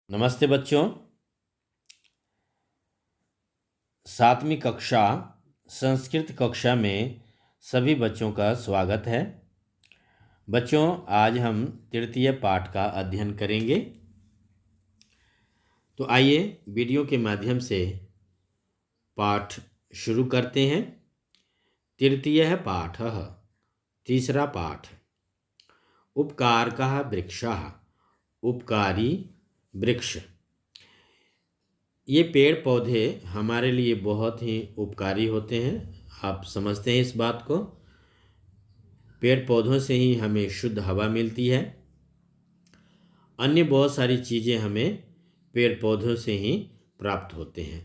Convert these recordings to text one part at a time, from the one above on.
नमस्ते बच्चों। 7वीं कक्षा संस्कृत कक्षा में सभी बच्चों का स्वागत है। बच्चों, आज हम तृतीय पाठ का अध्ययन करेंगे। तो आइए वीडियो के माध्यम से पाठ शुरू करते हैं। तृतीय पाठः, तीसरा पाठ। उपकारकः वृक्षः, उपकारी वृक्ष। ये पेड़ पौधे हमारे लिए बहुत ही उपकारी होते हैं। आप समझते हैं इस बात को। पेड़ पौधों से ही हमें शुद्ध हवा मिलती है। अन्य बहुत सारी चीज़ें हमें पेड़ पौधों से ही प्राप्त होते हैं।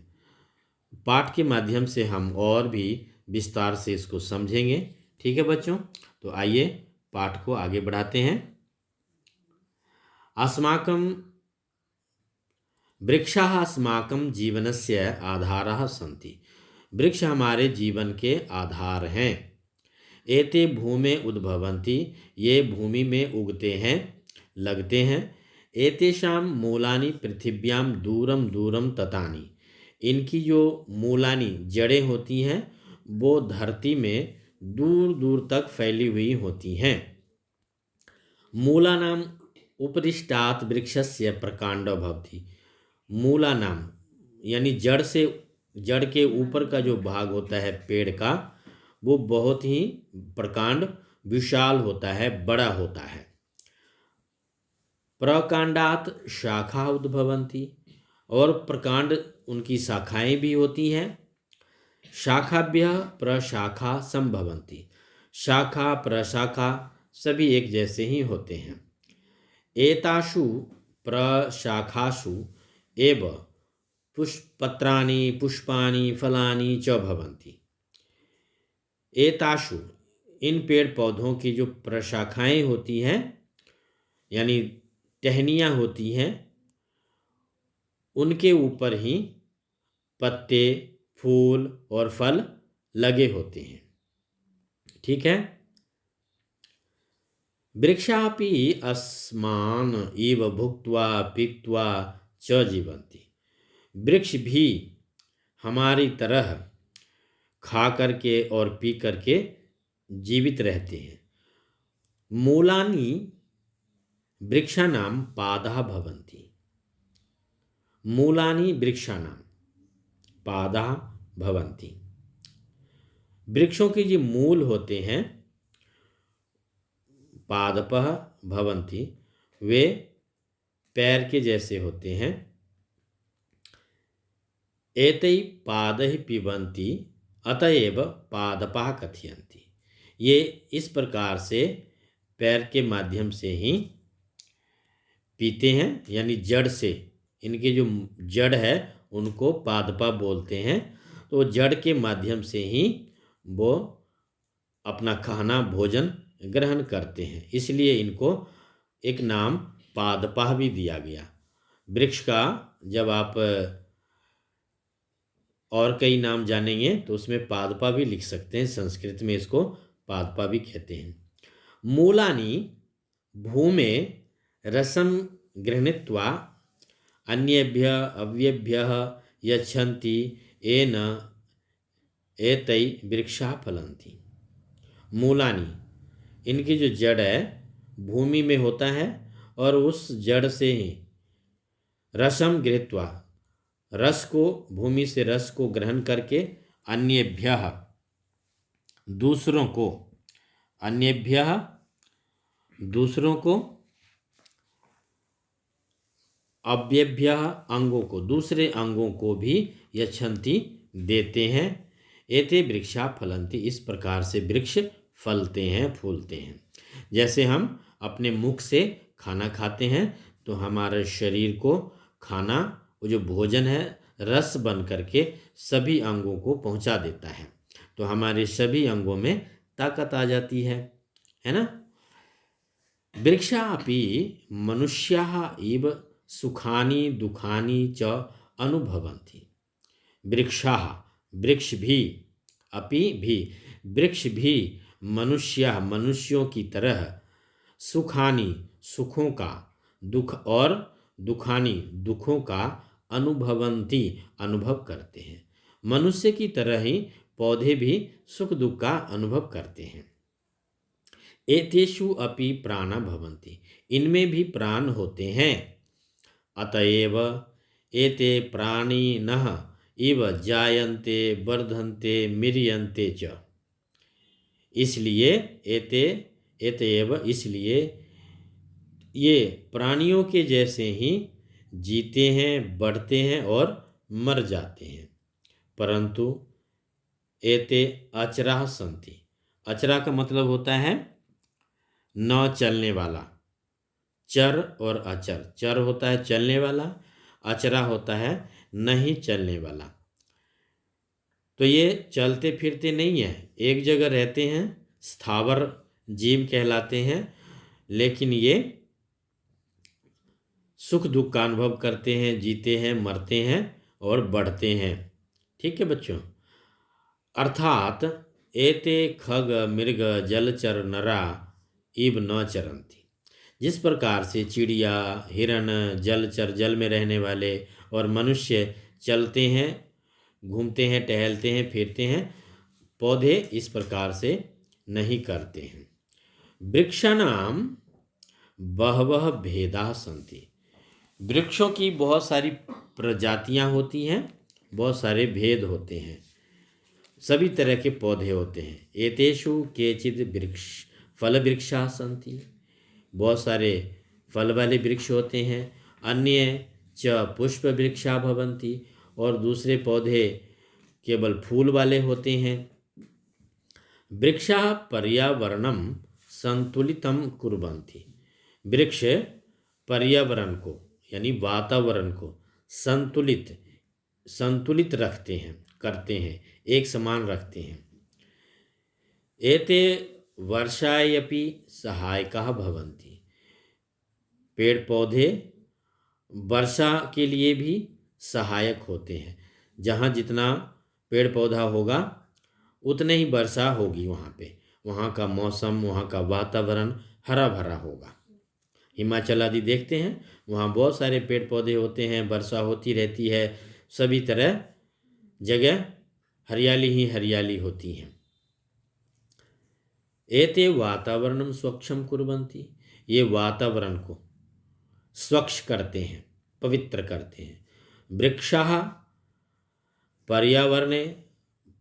पाठ के माध्यम से हम और भी विस्तार से इसको समझेंगे। ठीक है बच्चों, तो आइए पाठ को आगे बढ़ाते हैं। अस्माकं वृक्षाः अस्माकं जीवनस्य आधारः सन्ति। वृक्ष हमारे जीवन के आधार हैं। एते भूमे उद्भवन्ति, ये भूमि में उगते हैं, लगते हैं। एतेषां मूलानि पृथिव्यां दूरं दूरं ततानि, इनकी जो मूलानि जड़ें होती हैं वो धरती में दूर दूर तक फैली हुई होती हैं। मूलानाम् उपरिष्टात् वृक्षस्य प्रकांडो भवति। मूला नाम यानी जड़ के ऊपर का जो भाग होता है पेड़ का, वो बहुत ही प्रकांड विशाल होता है, बड़ा होता है। प्रकांडात शाखा उद्भवन्ति, और प्रकांड उनकी शाखाएं भी होती हैं। शाखाभ्यः प्रशाखा संभवन्ति, शाखा प्रशाखा सभी एक जैसे ही होते हैं। एतासु प्रशाखासु एव पुष्पपत्राणि पुष्पाणि फलानि च भवन्ति। एतासु, इन पेड़ पौधों की जो प्रशाखाएं होती हैं यानी टहनियाँ होती हैं, उनके ऊपर ही पत्ते, फूल और फल लगे होते हैं। ठीक है। वृक्षापि अस्मान् इव भुक्त्वा पीत्वा च जीवन्ति। वृक्ष भी हमारी तरह खा करके और पी करके जीवित रहते हैं। मूलानि वृक्षाणां पादः भवन्ति। मूलानि वृक्षाणां पादः भवन्ति। वृक्षों के जो मूल होते हैं, पादपः भवन्ति, वे पैर के जैसे होते हैं। एतै पादैः पिबन्ति अतएव पादपाः कथयन्ति। ये इस प्रकार से पैर के माध्यम से ही पीते हैं, यानी जड़ से, इनके जो जड़ है उनको पादपा बोलते हैं। तो जड़ के माध्यम से ही वो अपना खाना भोजन ग्रहण करते हैं, इसलिए इनको एक नाम पादपा भी दिया गया। वृक्ष का जब आप और कई नाम जानेंगे तो उसमें पादपा भी लिख सकते हैं। संस्कृत में इसको पादपा भी कहते हैं। मूलानि भूमे रसं गृह्णीत्वा अन्येभ्यः अव्येभ्यः यच्छन्ति, येन एतै वृक्षाः फलन्ति। मूलानि, इनकी जो जड़ है भूमि में होता है, और उस जड़ से ही रसम गृहीत्वा, रस को, भूमि से रस को ग्रहण करके, अन्येभ्यः, दूसरों को, अन्येभ्यः दूसरों को, अव्येभ्यः अंगों को, दूसरे अंगों को भी यच्छन्ति देते हैं। एते वृक्षा फलन्ति, इस प्रकार से वृक्ष फलते हैं, फूलते हैं। जैसे हम अपने मुख से खाना खाते हैं तो हमारे शरीर को खाना, वो जो भोजन है, रस बन करके सभी अंगों को पहुंचा देता है, तो हमारे सभी अंगों में ताकत आ जाती है ना। वृक्षापि मनुष्याः इव सुखानि दुखानि च अनुभवन्ति। वृक्षाः, वृक्ष भी, अपि भी, वृक्ष भी मनुष्यों की तरह सुखानि, सुखों का, दुख और दुखानी दुखों का अनुभवंती अनुभव करते हैं। मनुष्य की तरह ही पौधे भी सुख दुख का अनुभव करते हैं। एतेषु अपि प्राणा भवन्ति, इनमें भी प्राण होते हैं। अतएव एते प्राणिनः इव जायन्ते वर्धन्ते म्रियन्ते च। इसलिए एते एतएव इसलिए ये प्राणियों के जैसे ही जीते हैं, बढ़ते हैं और मर जाते हैं। परंतु एते अचराः सन्ति। अचरा का मतलब होता है न चलने वाला। चर और अचर, चर होता है चलने वाला, अचरा होता है नहीं चलने वाला। तो ये चलते फिरते नहीं है, एक जगह रहते हैं, स्थावर जीव कहलाते हैं, लेकिन ये सुख दुख का अनुभव करते हैं, जीते हैं, मरते हैं और बढ़ते हैं। ठीक है बच्चों। अर्थात एते खग मृग जलचर नरा इव न चरन्ति। जिस प्रकार से चिड़िया, हिरण, जलचर जल में रहने वाले और मनुष्य चलते हैं, घूमते हैं, टहलते हैं, फिरते हैं, पौधे इस प्रकार से नहीं करते हैं। वृक्षाणाम बहवः भेदाः सन्ति। वृक्षों की बहुत सारी प्रजातियां होती हैं, बहुत सारे भेद होते हैं, सभी तरह के पौधे होते हैं। एतेषु केचित् वृक्ष फल वृक्षाः सन्ति। बहुत सारे फल वाले वृक्ष होते हैं। अन्य च पुष्प वृक्षा भवन्ति, और दूसरे पौधे केवल फूल वाले होते हैं। वृक्षा पर्यावरणम संतुलितम कुर्वन्ति। वृक्ष पर्यावरण को यानी वातावरण को संतुलित रखते हैं, करते हैं, एक समान रखते हैं। एते वर्षायपि सहायकाः भवन्ति। पेड़ पौधे वर्षा के लिए भी सहायक होते हैं। जहाँ जितना पेड़ पौधा होगा उतने ही वर्षा होगी वहाँ पे, वहाँ का मौसम, वहाँ का वातावरण हरा भरा होगा। हिमाचल आदि देखते हैं, वहाँ बहुत सारे पेड़ पौधे होते हैं, वर्षा होती रहती है, सभी तरह जगह हरियाली ही हरियाली होती है। एते वातावरणम स्वच्छम कुर्वन्ति। ये वातावरण को स्वच्छ करते हैं, पवित्र करते हैं। वृक्षाः पर्यावरणे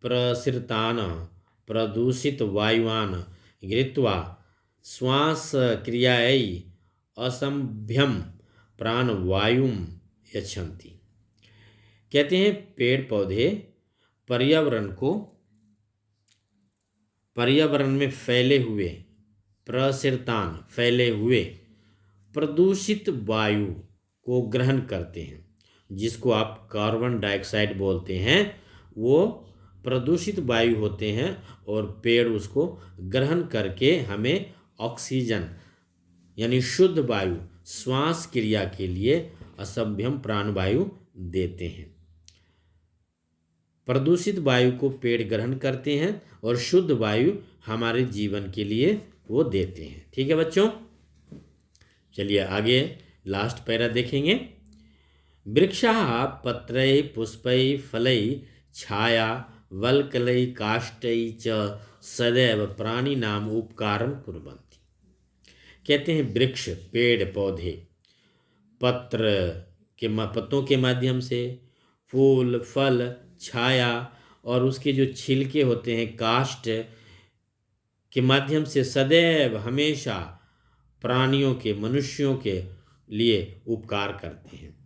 प्रसृतान् प्रदूषित वायुवान् गृहीत्वा श्वास क्रियायै असंभ्यम प्राणवायुं यच्छन्ति। कहते हैं पेड़ पौधे पर्यावरण में फैले हुए, प्रसृतान फैले हुए प्रदूषित वायु को ग्रहण करते हैं, जिसको आप कार्बन डाइऑक्साइड बोलते हैं, वो प्रदूषित वायु होते हैं, और पेड़ उसको ग्रहण करके हमें ऑक्सीजन यानी शुद्ध वायु, श्वास क्रिया के लिए असंभ्यम प्राणवायु देते हैं। प्रदूषित वायु को पेड़ ग्रहण करते हैं और शुद्ध वायु हमारे जीवन के लिए वो देते हैं। ठीक है बच्चों, चलिए आगे लास्ट पैरा देखेंगे। वृक्षाः पत्रैः पुष्पैः फलैः छाया वल्कलैः काष्ठैः च सदैव प्राणिनाम उपकारं कुर्वन्ति। कहते हैं वृक्ष, पेड़ पौधे पत्तों के माध्यम से, फूल, फल, छाया और उसके जो छिलके होते हैं काष्ठ के माध्यम से सदैव हमेशा प्राणियों के, मनुष्यों के लिए उपकार करते हैं।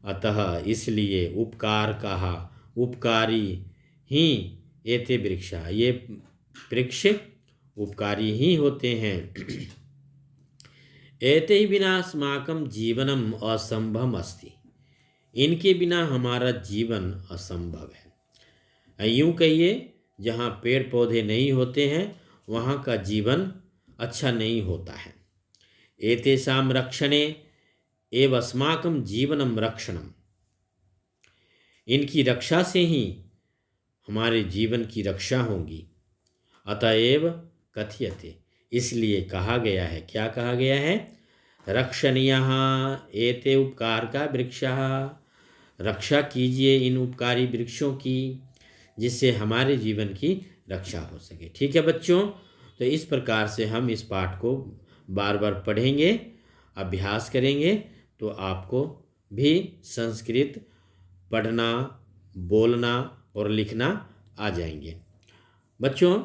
अतः इसलिए उपकार कहा, उपकारी ही एते वृक्षा, ये वृक्ष उपकारी ही होते हैं। एते ही बिना अस्माकं जीवनम असंभव अस्ति। इनके बिना हमारा जीवन असंभव है। यूं कहिए, जहाँ पेड़ पौधे नहीं होते हैं वहाँ का जीवन अच्छा नहीं होता है। एतेषां रक्षणे एव अस्माकं जीवनम रक्षणम। इनकी रक्षा से ही हमारे जीवन की रक्षा होगी। अतएव कथ्यते, इसलिए कहा गया है, क्या कहा गया है? रक्षणीयः एते उपकार का वृक्षः, रक्षा कीजिए इन उपकारी वृक्षों की, जिससे हमारे जीवन की रक्षा हो सके। ठीक है बच्चों, तो इस प्रकार से हम इस पाठ को बार बार पढ़ेंगे, अभ्यास करेंगे, तो आपको भी संस्कृत पढ़ना, बोलना और लिखना आ जाएंगे। बच्चों,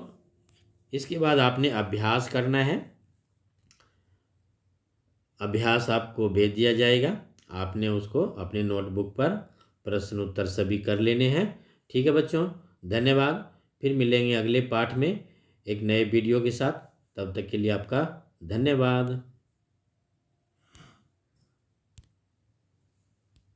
इसके बाद आपने अभ्यास करना है। अभ्यास आपको भेज दिया जाएगा, आपने उसको अपने नोटबुक पर प्रश्न उत्तर सभी कर लेने हैं। ठीक है बच्चों, धन्यवाद। फिर मिलेंगे अगले पाठ में एक नए वीडियो के साथ। तब तक के लिए आपका धन्यवाद।